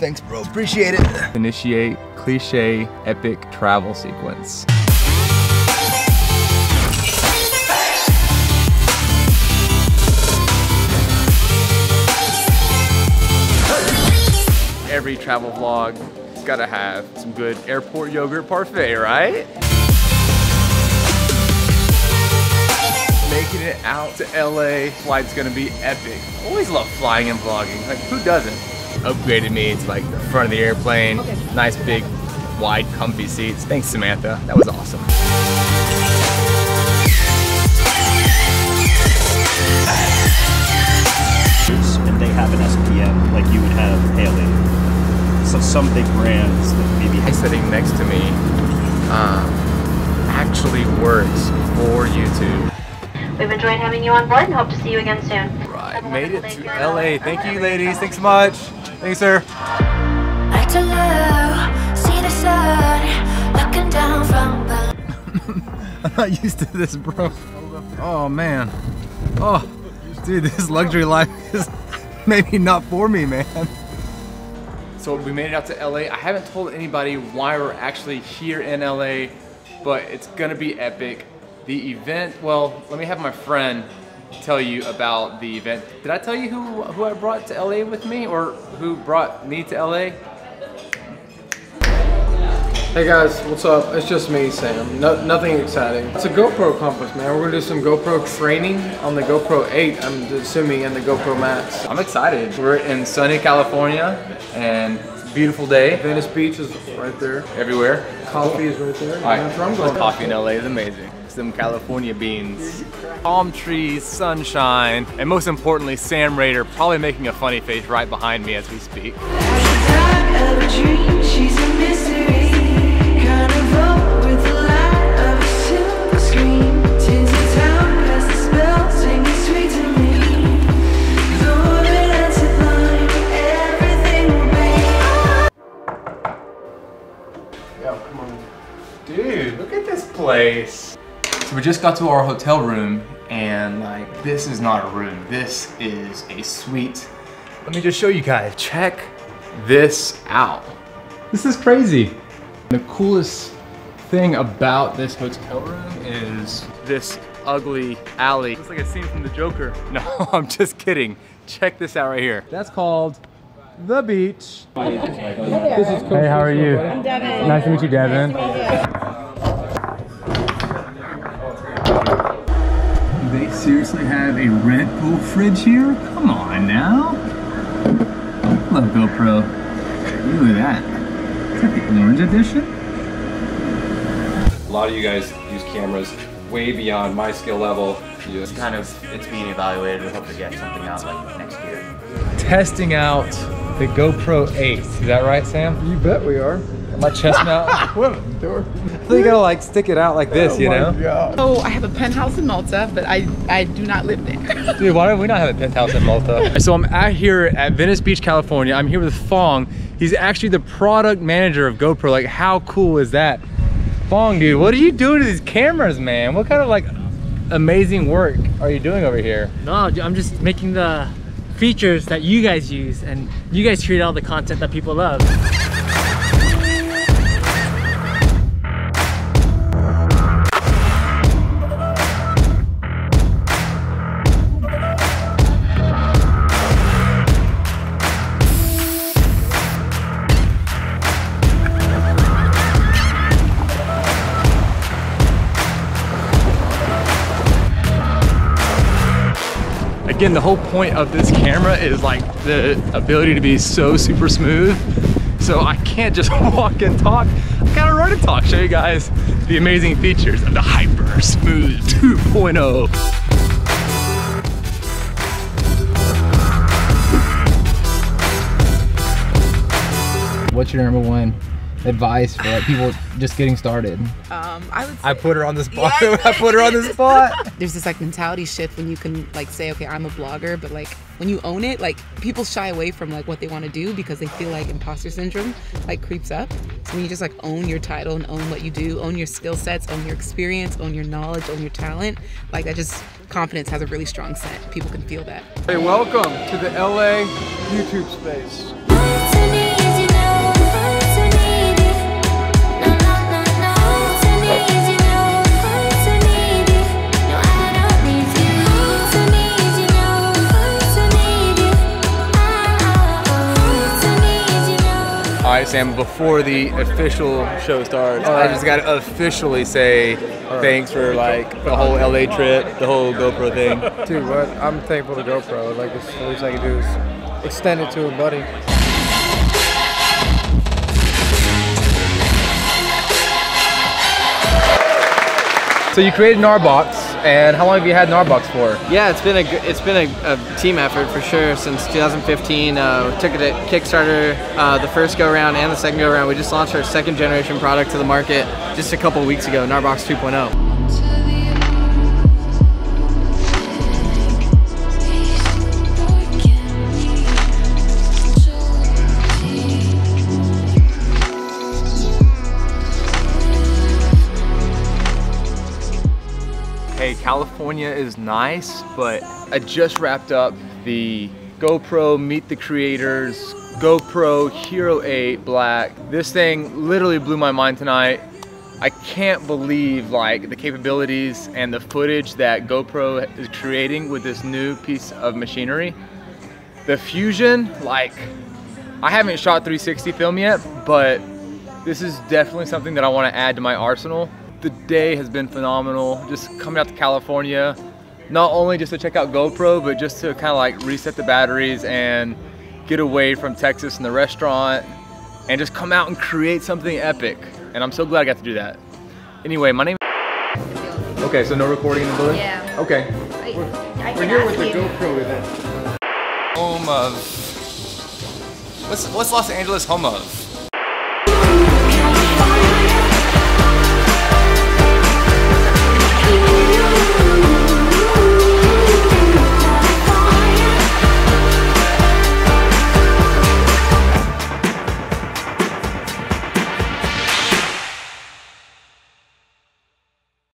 Thanks, bro. Appreciate it. Initiate cliche epic travel sequence. Every travel vlog has gotta have some good airport yogurt parfait, right? Making it out to LA, flight's gonna be epic. Always love flying and vlogging, like who doesn't? Upgraded me to like the front of the airplane, nice big, wide, comfy seats. Thanks, Samantha, that was awesome. And they have an SPM like you would have hailing. So some big brands that maybe Sitting next to me actually works for YouTube. We've enjoyed having you on board and hope to see you again soon. Right, made it to LA. Thank you, ladies. Thanks so much. Thanks, sir. Like to love, see the sun, looking down from I'm not used to this, bro. Oh, man. Oh, dude, this luxury life is maybe not for me, man. So we made it out to LA. I haven't told anybody why we're actually here in LA, but it's gonna be epic. The event, well, let me have my friend tell you about the event. Did I tell you who I brought to LA with me, or who brought me to LA? Hey guys, what's up? It's just me, Sam. Nothing exciting. It's a GoPro conference, man. We're gonna do some GoPro training on the GoPro 8, I'm assuming, and the GoPro Max. I'm excited. We're in sunny California, and it's a beautiful day. Venice Beach is right there. Everywhere. Coffee is right there. All right, That's where I'm going. coffee in LA is amazing. Some California beans, palm trees, sunshine, and most importantly, Sam Raider probably making a funny face right behind me as we speak. Dude, look at this place. So we just got to our hotel room, and like, this is not a room, this is a suite. Let me just show you guys, check this out. This is crazy. The coolest thing about this hotel room is this ugly alley. Looks like a scene from the Joker. No, I'm just kidding. Check this out right here. That's called The Beach. Hey, how are you? I'm Devin. Nice to meet you, Devin. Do they seriously have a Red Bull fridge here? Come on now. Love GoPro. Look at that. Is that the orange edition? A lot of you guys use cameras way beyond my skill level. It's being evaluated. We hope to get something out like next year. Testing out the GoPro 8. Is that right, Sam? You bet we are. My chest mount. What a dork. So you gotta like stick it out like this, you know? God. Oh, I have a penthouse in Malta, but I do not live there. Dude, why do we not have a penthouse in Malta? So I'm out here at Venice Beach, California. I'm here with Fong. He's actually the product manager of GoPro. Like, how cool is that? Fong, dude, what are you doing to these cameras, man? What kind of like amazing work are you doing over here? No, I'm just making the features that you guys use, and you guys create all the content that people love. Again, the whole point of this camera is like the ability to be so super smooth. So I can't just walk and talk. I gotta run and talk, show you guys the amazing features of the Hyper Smooth 2.0. What's your number one advice for like, people just getting started? I put her on the spot. Yeah. I put her on the spot. There's this like mentality shift when you can like say, okay, I'm a blogger, but like when you own it, like people shy away from like what they want to do because they feel like imposter syndrome like creeps up. So when you just like own your title and own what you do, own your skill sets, own your experience, own your knowledge, own your talent, like that just confidence has a really strong scent. People can feel that. Hey, welcome to the LA YouTube space. It's an easy right, Sam, before the official show starts, I just got to officially say thanks for like the whole LA trip, the whole GoPro thing. Dude, what? I'm thankful to GoPro. Like, it's the least I can do is extend it to a buddy. So you created Gnarbox, and how long have you had Gnarbox for? Yeah, it's been a team effort for sure since 2015. Took it at Kickstarter the first go around and the second go around. We just launched our second generation product to the market just a couple weeks ago, Gnarbox 2.0. Hey, California is nice, but I just wrapped up the GoPro Meet the Creators GoPro Hero 8 Black. This thing literally blew my mind tonight. I can't believe like the capabilities and the footage that GoPro is creating with this new piece of machinery. The Fusion, like, I haven't shot 360 film yet, but this is definitely something that I want to add to my arsenal. The day has been phenomenal, just coming out to California, not only just to check out GoPro, but just to kind of like reset the batteries and get away from Texas and the restaurant and just come out and create something epic. And I'm so glad I got to do that. Anyway, my name is... Okay, so no recording in the building? Yeah. Okay. We're here with the GoPro event. Home of... What's Los Angeles home of?